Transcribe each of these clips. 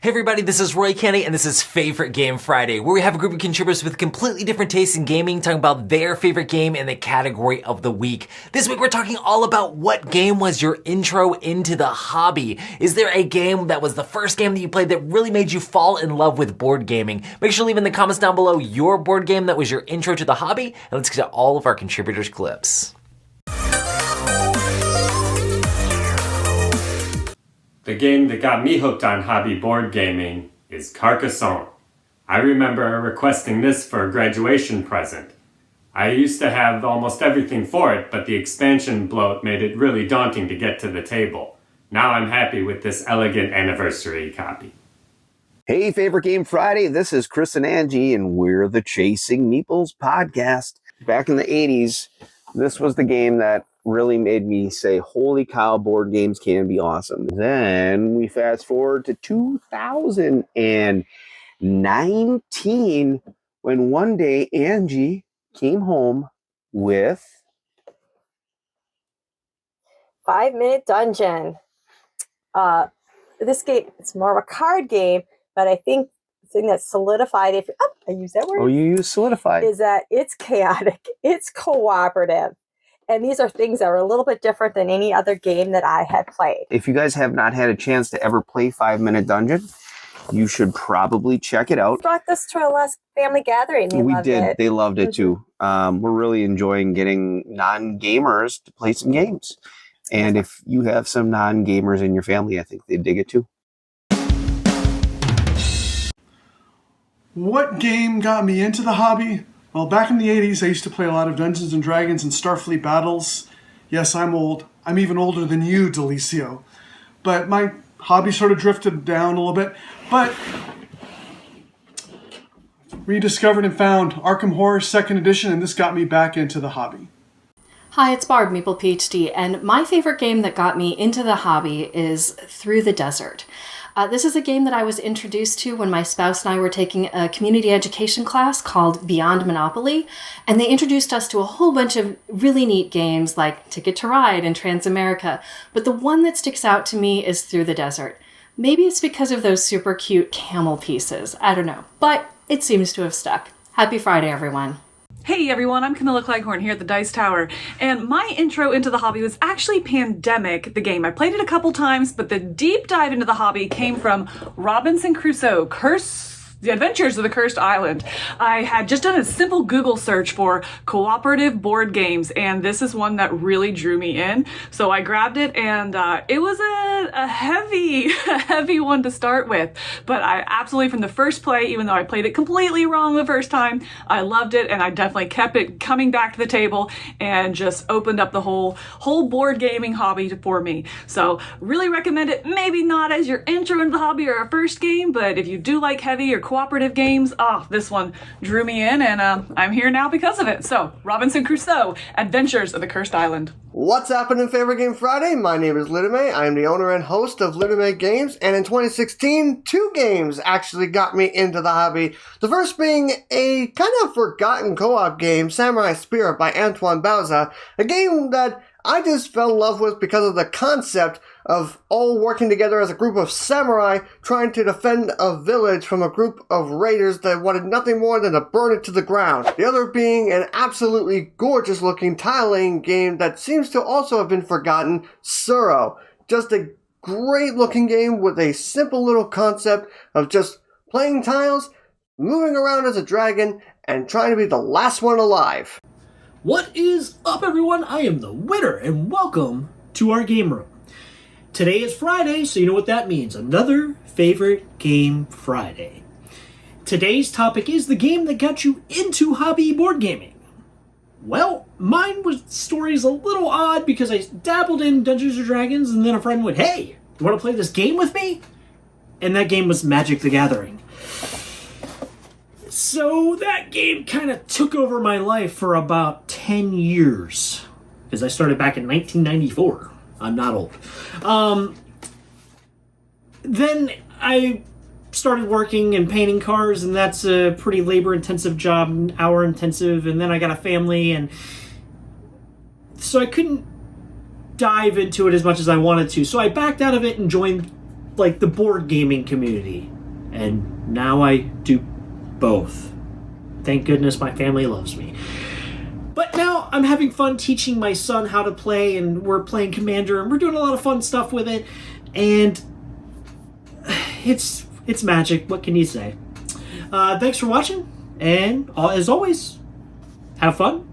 Hey everybody, this is Roy Cannaday, and this is Favorite Game Friday, where we have a group of contributors with completely different tastes in gaming talking about their favorite game in the category of the week. This week we're talking all about what game was your intro into the hobby. Is there a game that was the first game that you played that really made you fall in love with board gaming? Make sure to leave in the comments down below your board game that was your intro to the hobby, and let's get to all of our contributors' clips. The game that got me hooked on hobby board gaming is Carcassonne. I remember requesting this for a graduation present. I used to have almost everything for it, but the expansion bloat made it really daunting to get to the table. Now I'm happy with this elegant anniversary copy. Hey, Favorite Game Friday, this is Chris and Angie, and we're the Chasing Meeples podcast. Back in the 80s, this was the game that really made me say, holy cow, board games can be awesome. Then we fast forward to 2019, when one day Angie came home with 5 Minute Dungeon. This game, it's more of a card game, but I think the thing that solidified it, I use that word. Oh, you use solidified. Is that it's chaotic, it's cooperative. And these are things that are a little bit different than any other game that I had played. If you guys have not had a chance to ever play 5 Minute Dungeon, you should probably check it out. We brought this to our last family gathering. We did. They loved it too. We're really enjoying getting non-gamers to play some games. And if you have some non-gamers in your family, I think they'd dig it too. What game got me into the hobby? Well, back in the 80s, I used to play a lot of Dungeons & Dragons and Starfleet battles. Yes, I'm old. I'm even older than you, Delicio. But my hobby sort of drifted down a little bit. But rediscovered and found Arkham Horror 2nd Edition, and this got me back into the hobby. Hi, it's Barb, Maple PhD, and my favorite game that got me into the hobby is Through the Desert. This is a game that I was introduced to when my spouse and I were taking a community education class called Beyond Monopoly, and they introduced us to a whole bunch of really neat games like Ticket to Ride and Transamerica, but the one that sticks out to me is Through the Desert. Maybe it's because of those super cute camel pieces, I don't know, but it seems to have stuck. Happy Friday, everyone. Hey everyone, I'm Camilla Cleghorn here at the Dice Tower, and my intro into the hobby was actually Pandemic, the game. I played it a couple times, but the deep dive into the hobby came from Robinson Crusoe, The Adventures of the Cursed Island. I had just done a simple Google search for cooperative board games, and this is one that really drew me in. So I grabbed it, and it was a heavy one to start with. But I absolutely, from the first play, even though I played it completely wrong the first time, I loved it, and I definitely kept it coming back to the table and just opened up the whole board gaming hobby for me. So really recommend it. Maybe not as your intro into the hobby or a first game, but if you do like heavy or cooperative games, this one drew me in, and I'm here now because of it. So, Robinson Crusoe, Adventures of the Cursed Island. What's happening, Favorite Game Friday? My name is Ludime. I am the owner and host of Ludime Games, and in 2016, 2 games actually got me into the hobby. The first being a kind of forgotten co-op game, Samurai Spirit by Antoine Bauza, a game that I just fell in love with because of the concept of all working together as a group of samurai trying to defend a village from a group of raiders that wanted nothing more than to burn it to the ground. The other being an absolutely gorgeous looking tile-laying game that seems to also have been forgotten, Suro. Just a great looking game with a simple little concept of just playing tiles, moving around as a dragon, and trying to be the last one alive. What is up, everyone? I am the winner, and welcome to our game room. Today is Friday, so you know what that means. Another Favorite Game Friday. Today's topic is the game that got you into hobby board gaming. Well, mine story's a little odd because I dabbled in Dungeons & Dragons, and then a friend went, "Hey, you want to play this game with me?" And that game was Magic the Gathering. So that game kind of took over my life for about 10 years. Because I started back in 1994. I'm not old. Then I started working and painting cars, and that's a pretty labor-intensive job, hour-intensive, and then I got a family, and so I couldn't dive into it as much as I wanted to. So I backed out of it and joined, like, the board gaming community. And now I do both. Thank goodness my family loves me. But now I'm having fun teaching my son how to play, and we're playing Commander, and we're doing a lot of fun stuff with it. And it's magic. What can you say? Thanks for watching, and as always, have fun,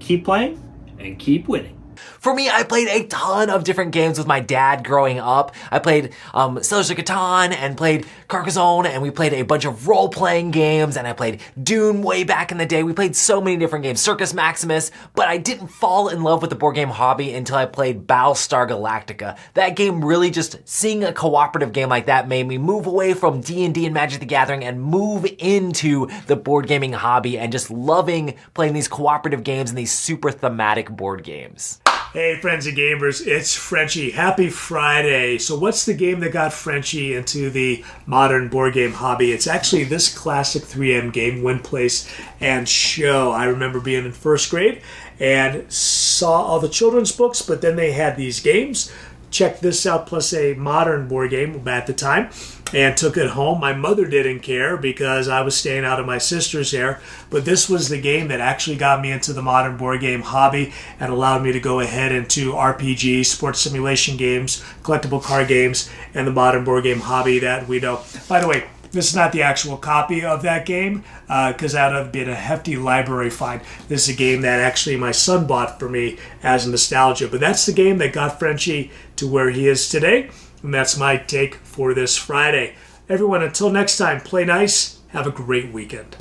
keep playing, and keep winning. For me, I played a ton of different games with my dad growing up. I played Settlers of Catan and played Carcassonne, and we played a bunch of role-playing games, and I played Dune way back in the day. We played so many different games, Circus Maximus, but I didn't fall in love with the board game hobby until I played Battlestar Galactica. That game really just, seeing a cooperative game like that made me move away from D&D and Magic the Gathering and move into the board gaming hobby and just loving playing these cooperative games and these super thematic board games. Hey friends and gamers, it's Frenchie. Happy Friday. So what's the game that got Frenchie into the modern board game hobby? It's actually this classic 3M game, Win, Place, and Show. I remember being in first grade and saw all the children's books, but then they had these games. Checked this out, plus a modern board game at the time, and took it home. My mother didn't care because I was staying out of my sister's hair, but this was the game that actually got me into the modern board game hobby and allowed me to go ahead into RPG, sports simulation games, collectible card games, and the modern board game hobby that we know. By the way, this is not the actual copy of that game, because that would have been a hefty library find. This is a game that actually my son bought for me as nostalgia. But that's the game that got Frenchie to where he is today. And that's my take for this Friday. Everyone, until next time, play nice. Have a great weekend.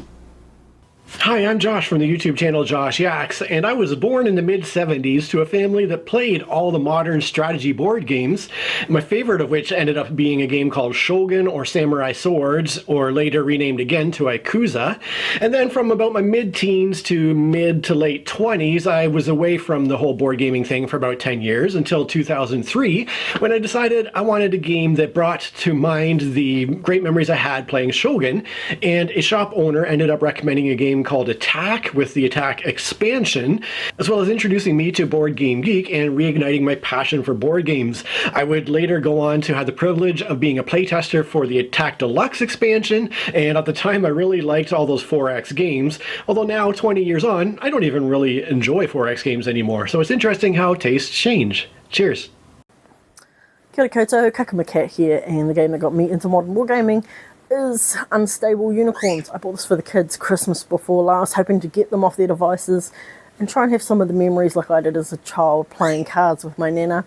Hi, I'm Josh from the YouTube channel Josh Yaks, and I was born in the mid-70s to a family that played all the modern strategy board games, my favorite of which ended up being a game called Shogun or Samurai Swords, or later renamed again to Yakuza. And then from about my mid-teens to mid to late 20s, I was away from the whole board gaming thing for about 10 years, until 2003, when I decided I wanted a game that brought to mind the great memories I had playing Shogun, and a shop owner ended up recommending a game called Attack with the Attack expansion, as well as introducing me to Board Game Geek and reigniting my passion for board games. I would later go on to have the privilege of being a playtester for the Attack Deluxe expansion, and at the time I really liked all those 4X games, although now, 20 years on, I don't even really enjoy 4X games anymore, so it's interesting how tastes change. Cheers! Kia ora koutou, Kakamacat here, and the game that got me into modern wargaming is Unstable Unicorns. I bought this for the kids Christmas before last, hoping to get them off their devices and try and have some of the memories like I did as a child playing cards with my nana.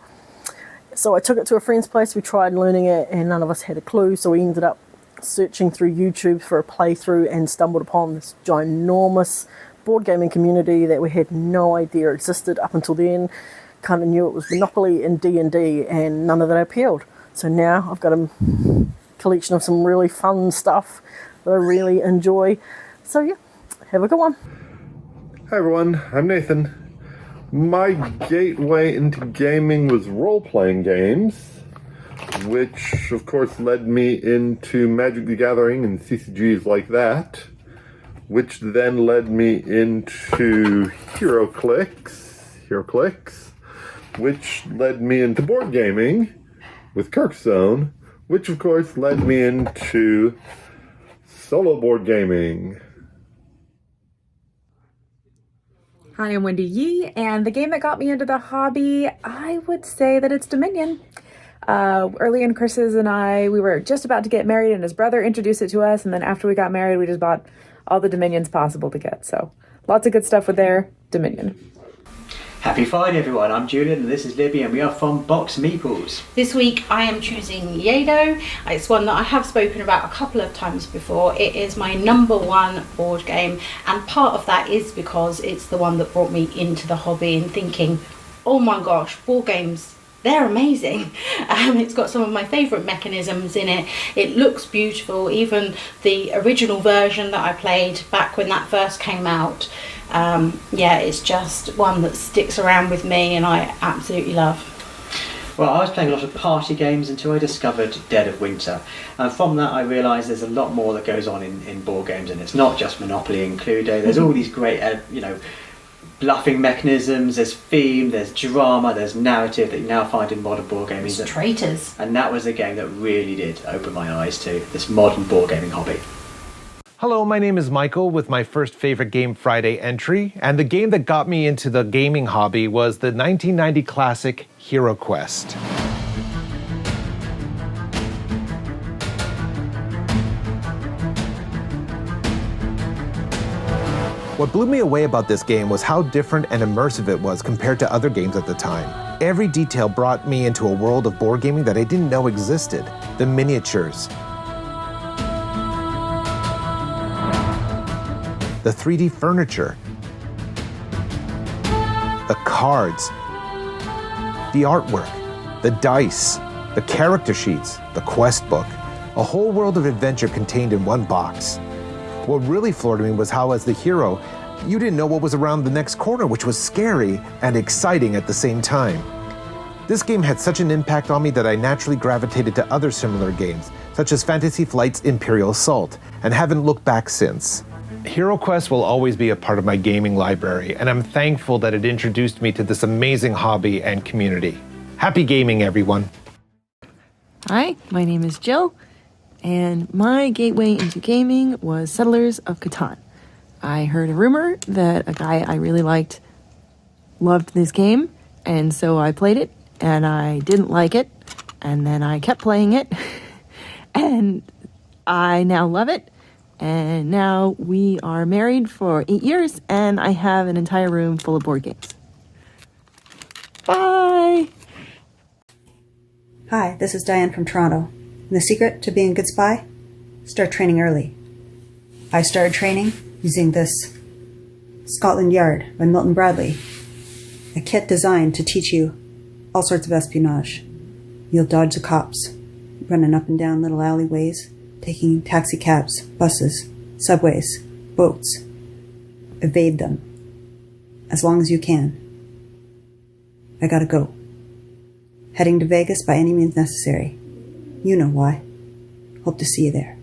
So I took it to a friend's place, we tried learning it, and none of us had a clue, so we ended up searching through YouTube for a playthrough and stumbled upon this ginormous board gaming community that we had no idea existed up until then. Kind of knew it was Monopoly and D&D, and none of that appealed. So now I've got a collection of some really fun stuff that I really enjoy. So yeah, have a good one. Hi everyone, I'm Nathan. My gateway into gaming was role-playing games, which of course led me into Magic the Gathering and CCGs like that, which then led me into HeroClix, which led me into board gaming with Carcassonne, which of course led me into solo board gaming. Hi, I'm Wendy Yee, and the game that got me into the hobby, I would say that it's Dominion. Early in Chris's and I, we were just about to get married, and his brother introduced it to us, and then after we got married, we just bought all the Dominions possible to get. So lots of good stuff with their Dominion. Happy Friday everyone, I'm Julian and this is Libby and we are from Box Meeples. This week I am choosing Yado. It's one that I have spoken about a couple of times before. It is my #1 board game, and part of that is because it's the one that brought me into the hobby and thinking, oh my gosh, board games, they're amazing. It's got some of my favourite mechanisms in it. It looks beautiful, even the original version that I played back when that first came out. Yeah, it's just one that sticks around with me and I absolutely love. Well, I was playing a lot of party games until I discovered Dead of Winter, and from that I realised there's a lot more that goes on in board games, and it's not just Monopoly and Cluedo. There's all these great bluffing mechanisms, there's theme, there's drama, there's narrative that you now find in modern board gaming. It's traitors. And that was a game that really did open my eyes to this modern board gaming hobby. Hello, my name is Michael with my first favorite Game Friday entry, and the game that got me into the gaming hobby was the 1990 classic Hero Quest. What blew me away about this game was how different and immersive it was compared to other games at the time. Every detail brought me into a world of board gaming that I didn't know existed. The miniatures, the 3D furniture, the cards, the artwork, the dice, the character sheets, the quest book. A whole world of adventure contained in one box. What really floored me was how, as the hero, you didn't know what was around the next corner, which was scary and exciting at the same time. This game had such an impact on me that I naturally gravitated to other similar games, such as Fantasy Flight's Imperial Assault, and haven't looked back since. Hero Quest will always be a part of my gaming library, and I'm thankful that it introduced me to this amazing hobby and community. Happy gaming, everyone. Hi, my name is Jill, and my gateway into gaming was Settlers of Catan. I heard a rumor that a guy I really liked loved this game, and so I played it, and I didn't like it, and then I kept playing it, and I now love it. And now we are married for 8 years, and I have an entire room full of board games. Bye! Hi, this is Diane from Toronto. And the secret to being a good spy? Start training early. I started training using this Scotland Yard by Milton Bradley, a kit designed to teach you all sorts of espionage. You'll dodge the cops, running up and down little alleyways, taking taxi cabs, buses, subways, boats. Evade them. As long as you can. I gotta go. Heading to Vegas by any means necessary. You know why. Hope to see you there.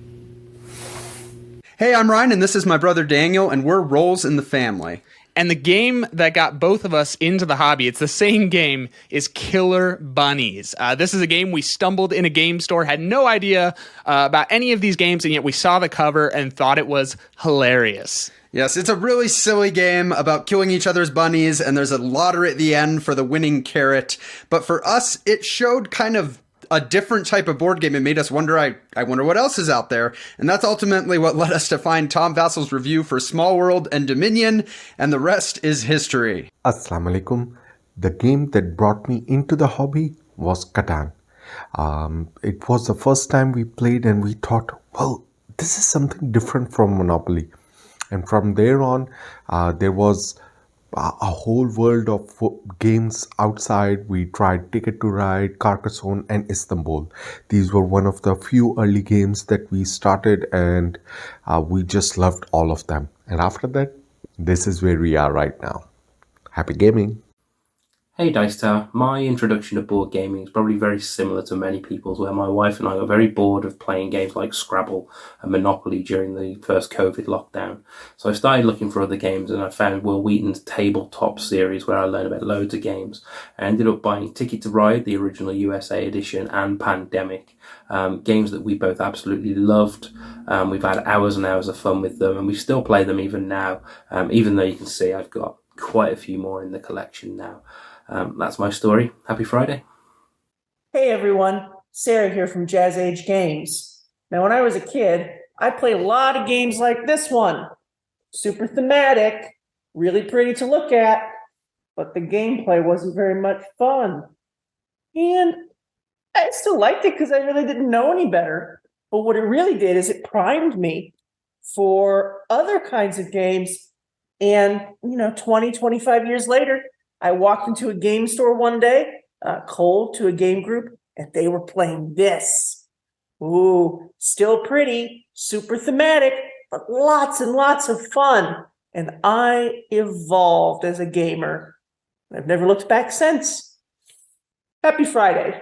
Hey, I'm Ryan, and this is my brother Daniel, and we're Roles in the Family. And the game that got both of us into the hobby, it's the same game, is Killer Bunnies. This is a game we stumbled in a game store, had no idea about any of these games, and yet we saw the cover and thought it was hilarious. Yes, it's a really silly game about killing each other's bunnies, and there's a lottery at the end for the winning carrot. But for us, it showed kind of a different type of board game. It made us wonder, I wonder what else is out there. And that's ultimately what led us to find Tom Vassal's review for Small World and Dominion, and the rest is history. Assalamu alaikum. The game that brought me into the hobby was Catan. It was the first time we played and we thought, well, this is something different from Monopoly. And from there on, there was a whole world of games outside. We tried Ticket to Ride, Carcassonne, and Istanbul. These were one of the few early games that we started, and we just loved all of them. And after that, this is where we are right now. Happy gaming! Hey Dice Tower, my introduction to board gaming is probably very similar to many people's, where my wife and I got very bored of playing games like Scrabble and Monopoly during the first COVID lockdown. So I started looking for other games, and I found Will Wheaton's Tabletop series, where I learned about loads of games. I ended up buying Ticket to Ride, the original USA edition, and Pandemic, games that we both absolutely loved. We've had hours and hours of fun with them, and we still play them even now, even though you can see I've got quite a few more in the collection now. That's my story. Happy Friday. Hey everyone, Sarah here from Jazz Age Games. Now when I was a kid, I played a lot of games like this one. Super thematic, really pretty to look at, but the gameplay wasn't very much fun. And I still liked it because I really didn't know any better. But what it really did is it primed me for other kinds of games. And, 20, 25 years later, I walked into a game store one day, cold to a game group, and they were playing this. Ooh, still pretty, super thematic, but lots and lots of fun. And I evolved as a gamer. I've never looked back since. Happy Friday.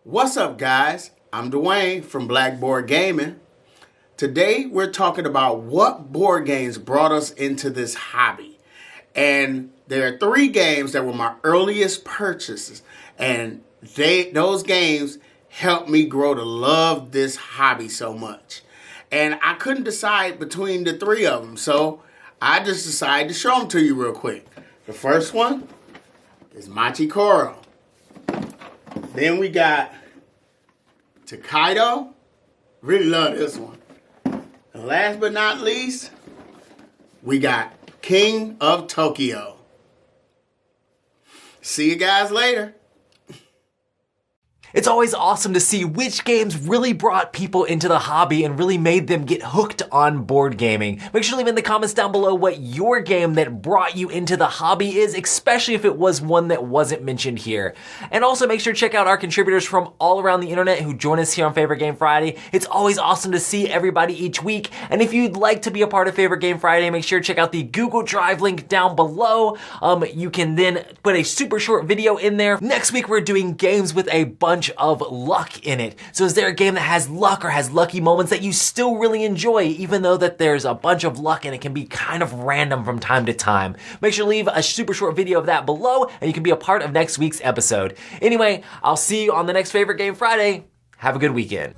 What's up, guys? I'm Dwayne from Blackboard Gaming. Today, we're talking about what board games brought us into this hobby. And there are 3 games that were my earliest purchases. And those games helped me grow to love this hobby so much. And I couldn't decide between the 3 of them, so I just decided to show them to you real quick. The first one is Machi Koro. Then we got Takedo. Really love this one. And last but not least, we got King of Tokyo. See you guys later. It's always awesome to see which games really brought people into the hobby and really made them get hooked on board gaming. Make sure to leave in the comments down below what your game that brought you into the hobby is, especially if it was one that wasn't mentioned here. And also make sure to check out our contributors from all around the internet who join us here on Favorite Game Friday. It's always awesome to see everybody each week. And if you'd like to be a part of Favorite Game Friday, make sure to check out the Google Drive link down below. You can then put a super short video in there. Next week, we're doing games with a bunch of luck in it. So is there a game that has luck or has lucky moments that you still really enjoy, even though that there's a bunch of luck and it can be kind of random from time to time? Make sure to leave a super short video of that below and you can be a part of next week's episode. Anyway, I'll see you on the next Favorite Game Friday. Have a good weekend.